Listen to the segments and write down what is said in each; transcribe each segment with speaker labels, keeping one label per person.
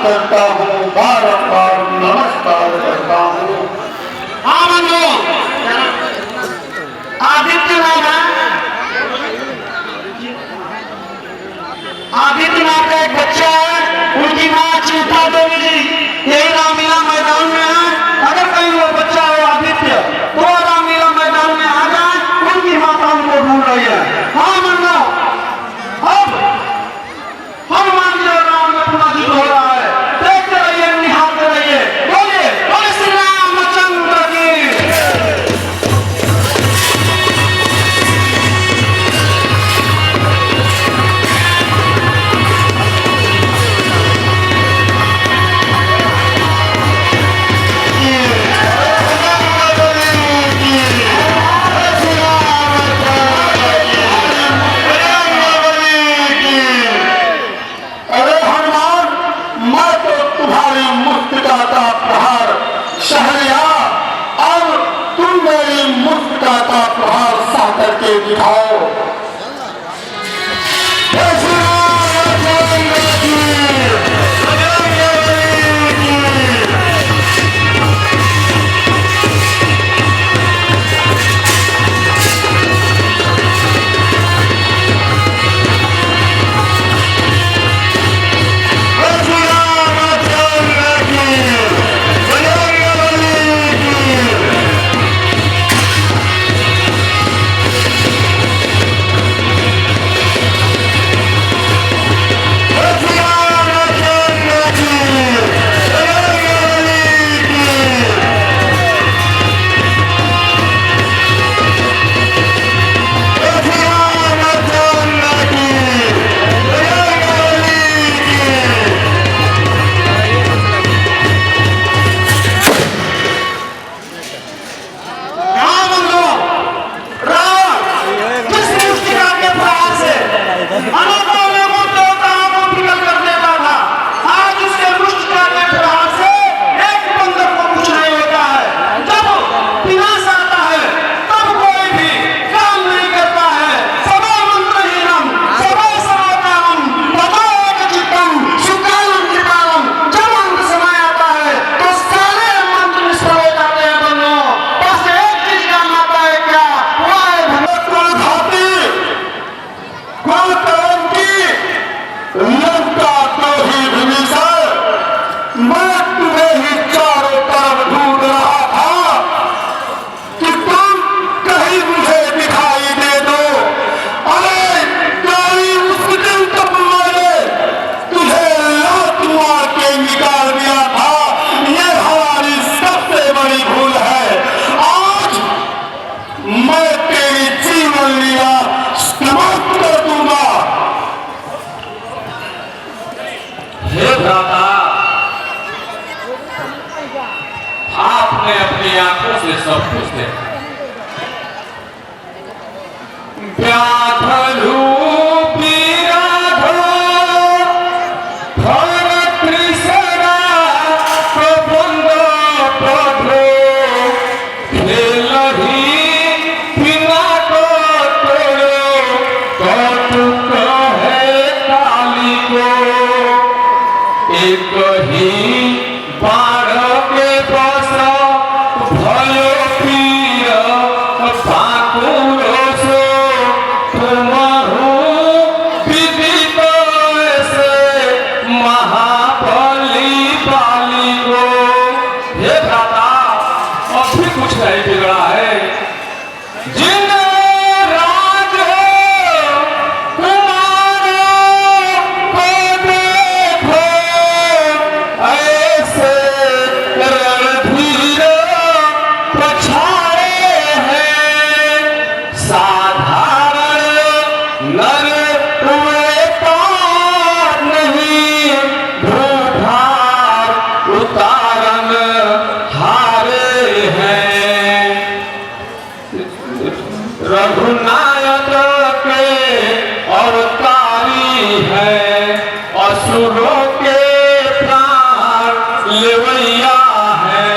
Speaker 1: करता हूँ, बारंबार नमस्कार करता हूँ।
Speaker 2: हाँ बंधु, आदित्य नाम है, आदित्य नाम का एक बच्चा है, उनकी माँ चिंता देवी जी, यही रामलीला मैदान में है। अगर कहीं वो बच्चा हो आदित्य तो रामलीला मैदान में आ जाए, उनकी माता उनको ढूंढ रही है। हाँ बंधु, अब हनुमान जी और राम में पूरा युद्ध हो रहा है, देखते रहिए, निहारते रहिए। बोलिए बोले श्री रामचंद्र की।
Speaker 1: अरे हनुमान, मैं तो तुम्हारी मुस्तिका का प्रहार शहरिया, अब तुम मेरी मुस्तिका का प्रहार सह करके दिखाओ। हे श्री रामचंद्र की,
Speaker 3: हे भ्राता, आपने अपनी आंखों से सब कुछ देखा। व्याधलू कुछ नहीं बिगड़ा है। जिन राज कुमारों को देखो ऐसे रणधीर पछाड़े हैं, साधारण नर हुए पार नहीं, भूभार उतारन हारे हैं। रघुनायक के अवतारी है, असुरों के प्राण लेवैया है,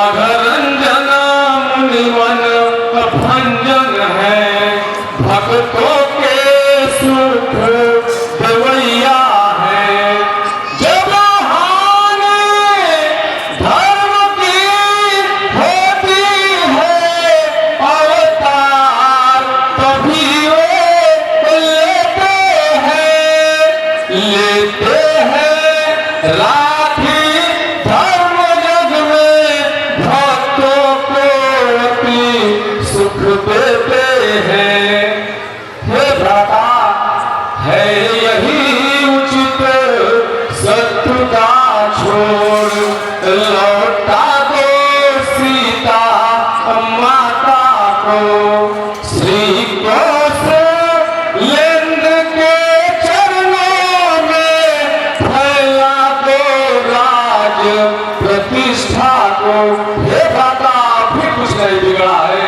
Speaker 3: अघरंजन मुनिवन भंजन है, भक्तों के सुख देवैया है। जब हानि धर्म की होती है अवतार, तभी वो लेते हैं राखी धर्म जग में, भक्तों को अति सुख देते हैं। हे भ्राता, है यही उचित शत्रुता छोड़ लौटा दो सीता माता को, श्री कौशलेंद्र के चरणों में फैला दो राज प्रतिष्ठा को। हे भ्राता, फिर कुछ नहीं बिगड़ा है।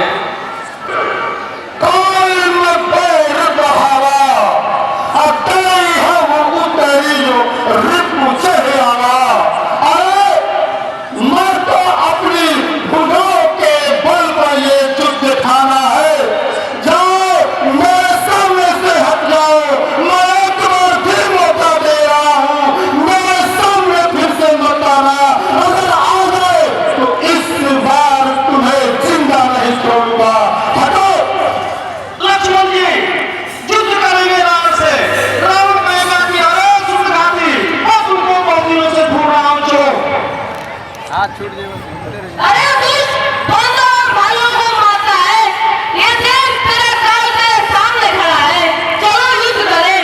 Speaker 4: अरे दुष्ट बंदों और भाइयों को मारता है, ये देश तेरे काल के सामने खड़ा है, चलो युद्ध करें।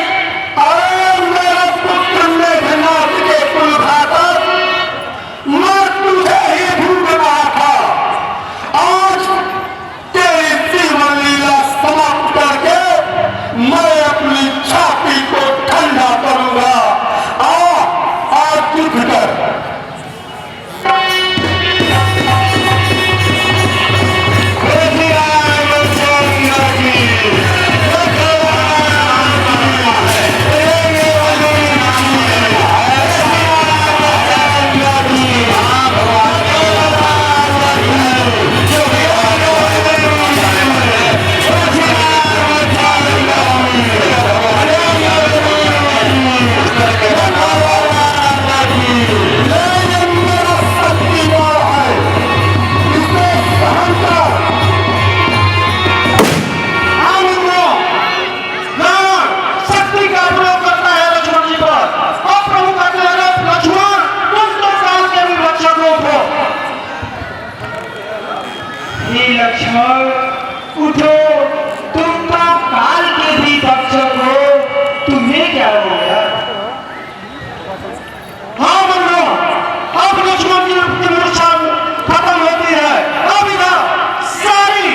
Speaker 1: अरे मेरा पुत्र मेघनाथ के कुलघातक, मैं तुझे ही ढूंढ रहा था। आज तेरी जीवन लीला समाप्त करके मैं अपनी छाती को ठंडा करूंगा। आज युद्ध कर।
Speaker 2: लक्ष्मण उठो, तुम तो काल के भी भक्षक हो, तुम्हें क्या हो गया? हाँ बंधु, अब लक्ष्मण की मूर्छा खत्म होती है। अब इधर सारी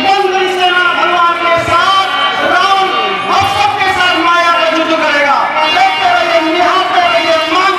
Speaker 2: बंदी सेना भगवान के साथ, राम अब सबके साथ माया का युद्ध करेगा। देखते रहिए, निहारते रहिए, मान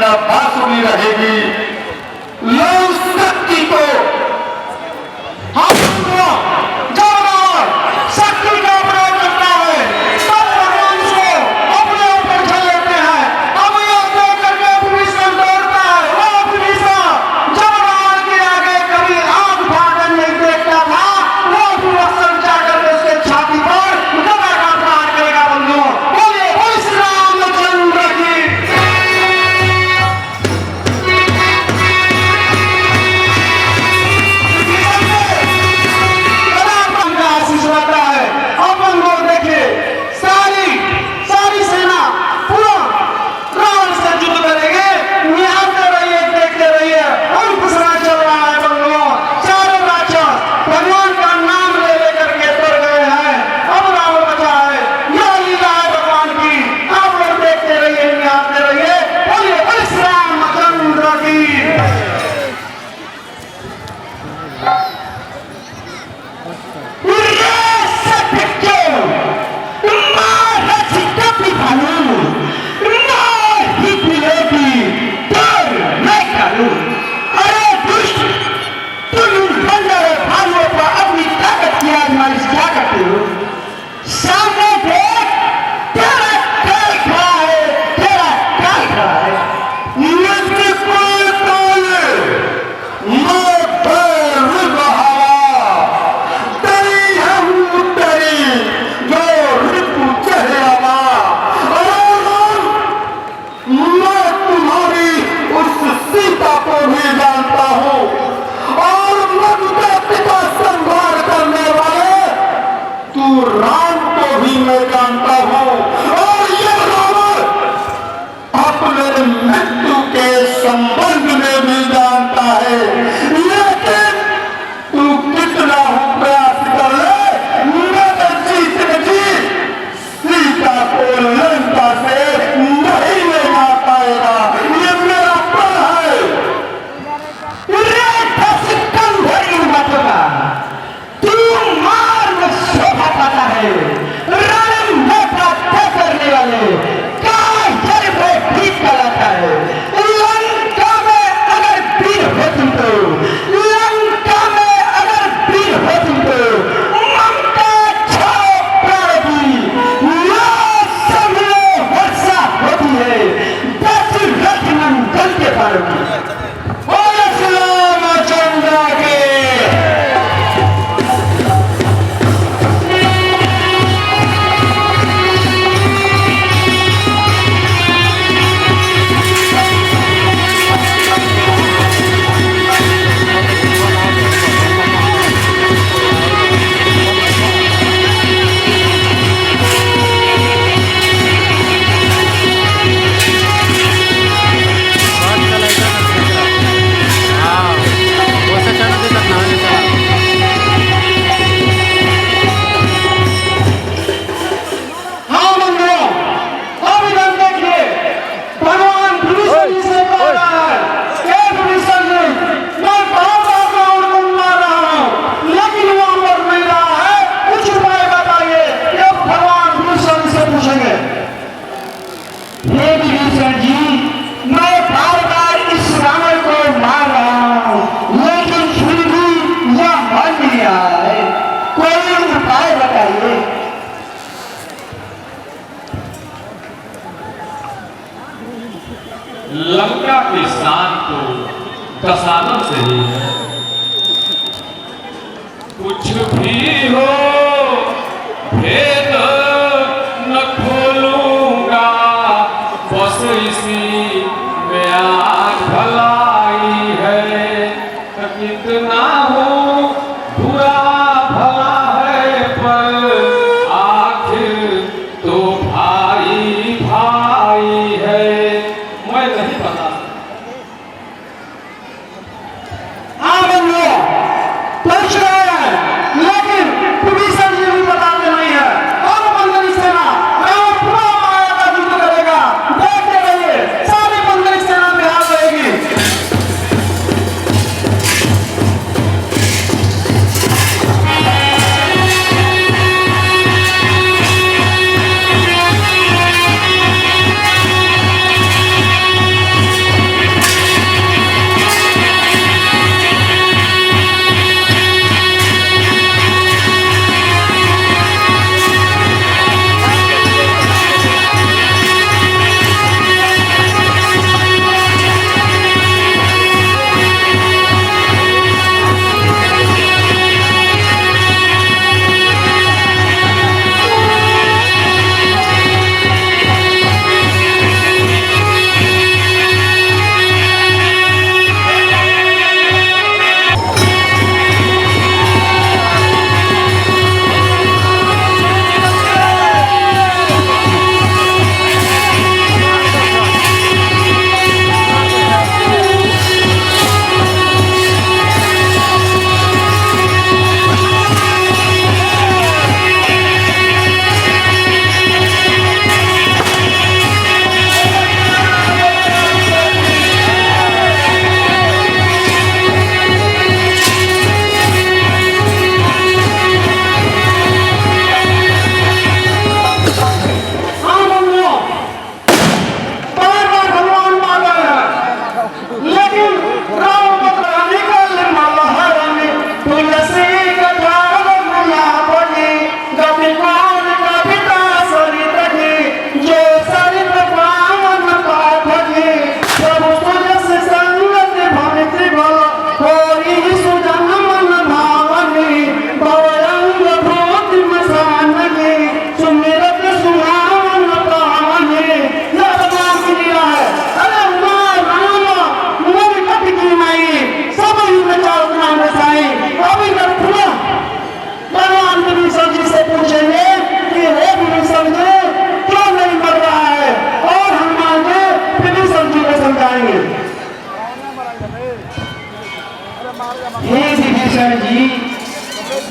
Speaker 1: मेरा बांसुरी रहेगी। लो शक्ति को
Speaker 2: शक्ति का प्रयोग करता है सब भगवान को अपने ऊपर झल लेते हैं। अब यह देख करके विभीषण दौड़ता है। वो विभीषण जब रावण के आगे कभी आग उठाकर नहीं देखता था, वो विभीषण जाकर के उसके छाती पर गदा का प्रहार करेगा। बंधुओं बोलिए बोल श्री रामचंद्र की। आशीष रहता है। अपन लोग देखिए सारी सेना पूरा रावण से युद्ध करेंगे। निहारते रहिए, देखते रहिए। अंकुश राज चल रहा है। बंधुओं चारों राक्षस भगवान का नाम ले लेकर के तर गए हैं। अब रावण बचा है। यह लीला है भगवान की। आप लोग देखते रहिए, निहारते रहिए। बोलिए बोल श्री रामचंद्र की।
Speaker 1: राम को भी मैं जानता हूं और ये रावण अपने मृत्यु के संबंध में भी जानता है। लेकिन तू कितना हो प्रयास कर ले, मैं सीता को लंका से नहीं ले जा पाएगा। ये मेरा प्रण है।
Speaker 2: करने वाले ठीक कहलाता है। लंका में अगर वीर होती तो लंका में अगर वीर होती तो ममता छाओ प्राण की समझो वर्षा होती है। दशरथ नंदन के प्राण की। बोलो श्री रामचंद्र के।
Speaker 3: लंका की शान तो दशानन से ही है। कुछ भी हो भेद न खोलूंगा, बस इसी में आज भलाई है। कितना हो बुरा भला है, पर आखिर तो भाई भाई है। मैं नहीं पता।
Speaker 2: लेकिन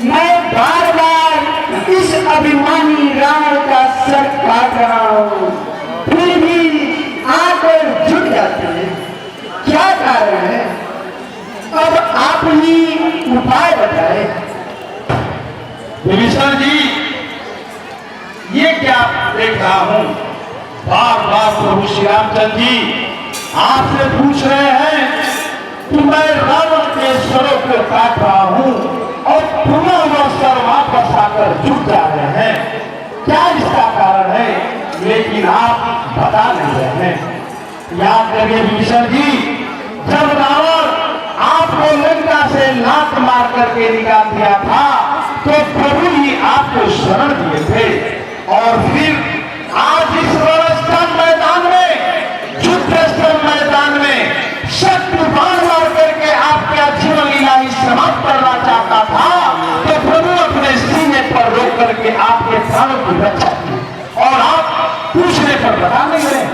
Speaker 2: मैं बार बार इस अभिमानी रावण का सर काट रहा हूँ, फिर भी आकर झुक जाते हैं। क्या कारण है? अब आप ही उपाय बताए।
Speaker 1: विभीषण जी, ये क्या देख रहा हूं? बार बार प्रभु श्री रामचंद्र जी आपसे पूछ रहे हैं कि मैं रावण के सरों को काट रहा हूं और पुनः वह सर वापस आकर झुक जा रहे हैं। क्या इसका कारण है? लेकिन आप बता नहीं रहे हैं। याद करिए विभीषण जी, जब रावण आपको लंका से लात मार करके निकाल दिया था तो प्रभु ही आपको शरण दिए थे। और फिर आज इस रणस्थल मैदान में, युद्धस्थल मैदान में शक्तिवान मार करके आपका जीवन लीला ही समाप्त करना चाहता था, तो प्रभु अपने सीने पर रोक करके आपके प्राणों की रक्षा की और आप पूछने पर बता नहीं रहे।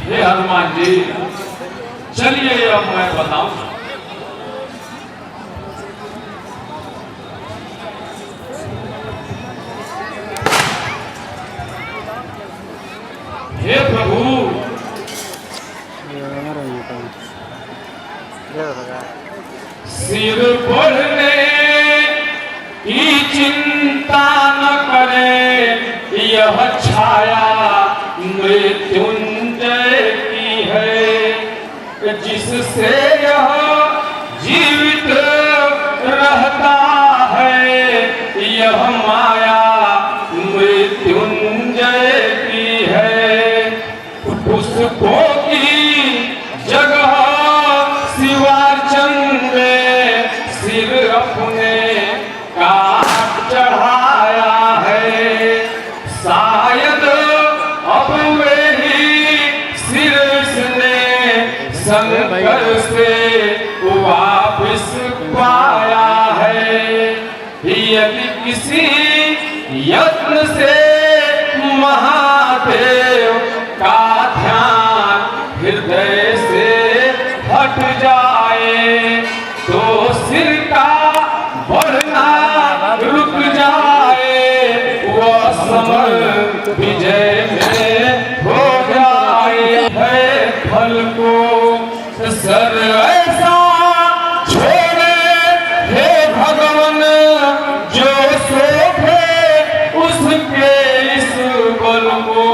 Speaker 3: हे हनुमान जी, चलिए अब मैं बताऊं। हे प्रभु, सिर बढ़ने की चिंता न करे, यह छाया मृत्युंजय की है, जिससे यह जीवित रहता है, यह माया मृत्युंजय की है। पुष्पों की जगह शिवार्चन में सिर अपने काट चढ़ाया है, शायद अब वे ही सिर इसने शंकर से वापिस पाया है। यदि किसी यत्न से महादेव का ध्यान हृदय से हट जाए तो सिर का बढ़ना रुक जाए, वह समर विजय में हो जाए। है फल को सर ऐसा छोड़े, हे भगवान, जो सोखे उसके इस बल को।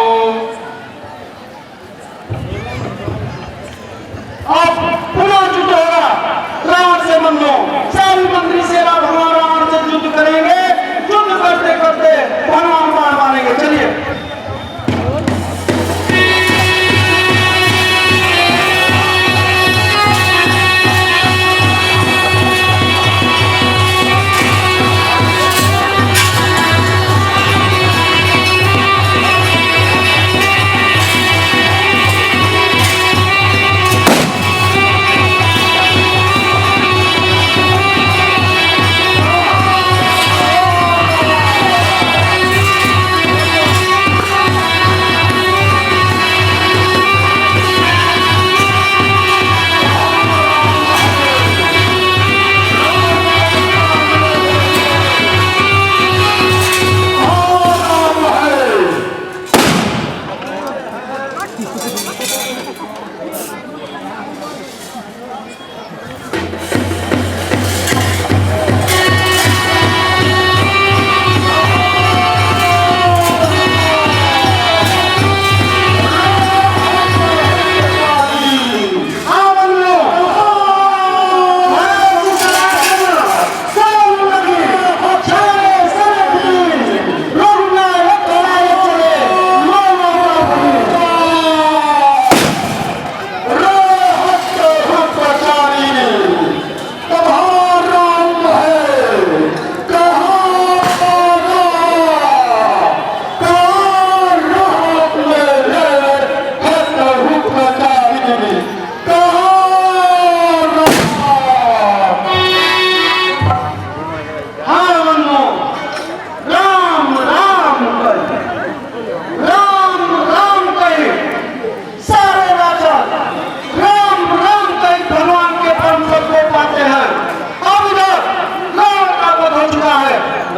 Speaker 2: अब पुनः जुट होगा रावण से मन लो, सारी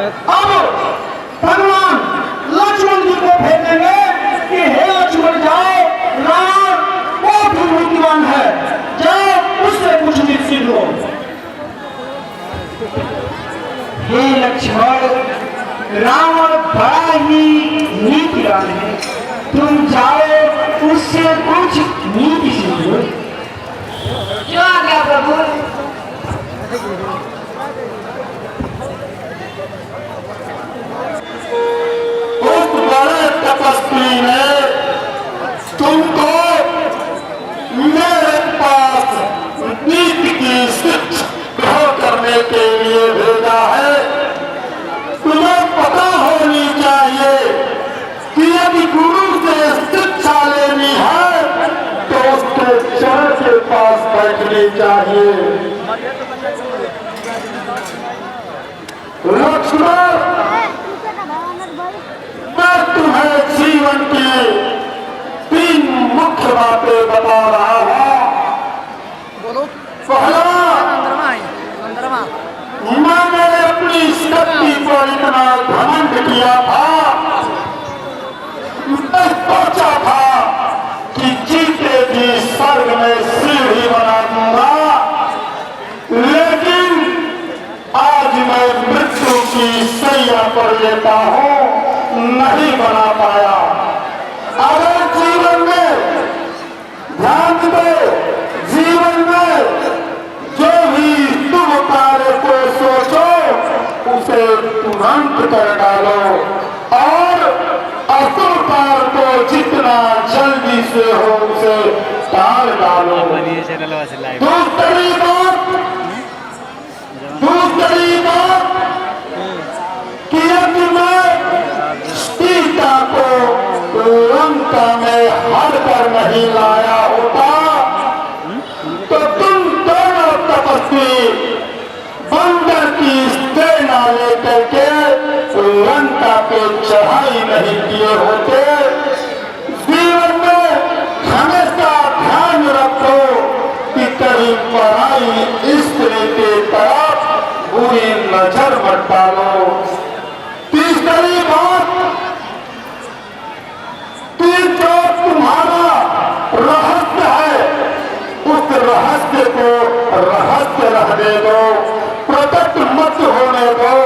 Speaker 2: अब भगवान लक्ष्मण जी को भेजेंगे कि हे लक्ष्मण जाओ, रावण बहुत ही बुद्धिमान है, जाओ उससे कुछ सीख लो। हे लक्ष्मण, रावण बड़ा ही नीतिवान है, तुम जाओ उससे कुछ नीति सीख लो।
Speaker 4: जो आ गया प्रभु।
Speaker 1: उस बड़े तपस्वी ने तुमको मेरे पास नीति की शिक्षा करने के लिए भेजा है। तुम्हें पता होनी चाहिए कि यदि गुरु से शिक्षा लेनी है तो उसके चरण के पास बैठनी चाहिए। लक्ष्मण, मैं तुम्हें जीवन की 3 मुख्य बातें बता रहा हूं। पहला, मैंने अपनी शक्ति पर इतना घमंड किया था, मैं सोचा था कि जीते जी स्वर्ग में सीढ़ी बना दूंगा, लेकिन आज मैं मृत्यु की सैया पर लेता हूं, नहीं बना पाया। अगर जीवन में ध्यान दो, जीवन में जो भी तुम कार्य को सोचो उसे तुरंत कर डालो और असुर कार्य को जितना जल्दी से हो उसे टाल डालो। दूसरी बात कि यदि मैं सीता को लंका में हर कर नहीं लाया होता तो तुम दोनों तपस्वी बंदर की सेना लेकर के लंका पे चढ़ाई नहीं किए होते। जीवन में हमेशा ध्यान रखो कि कहीं पराई स्त्री के तरफ बुरी नजर मत डालो। तीसरी बात कि जो तुम्हारा रहस्य है उस रहस्य को रहस्य रहने दो, प्रकट मत होने दो।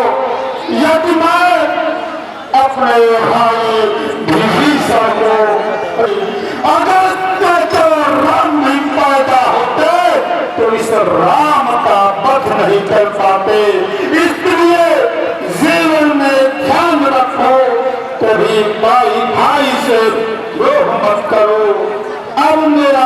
Speaker 1: यदि मैं अपने भाई विभीषण को अगर तो राम नहीं पैदा होते तो इस राम का वध नहीं कर पाते। इसलिए जीवन में ध्यान रखो, कभी भाई भाई से द्रोह मत करो। अब मेरा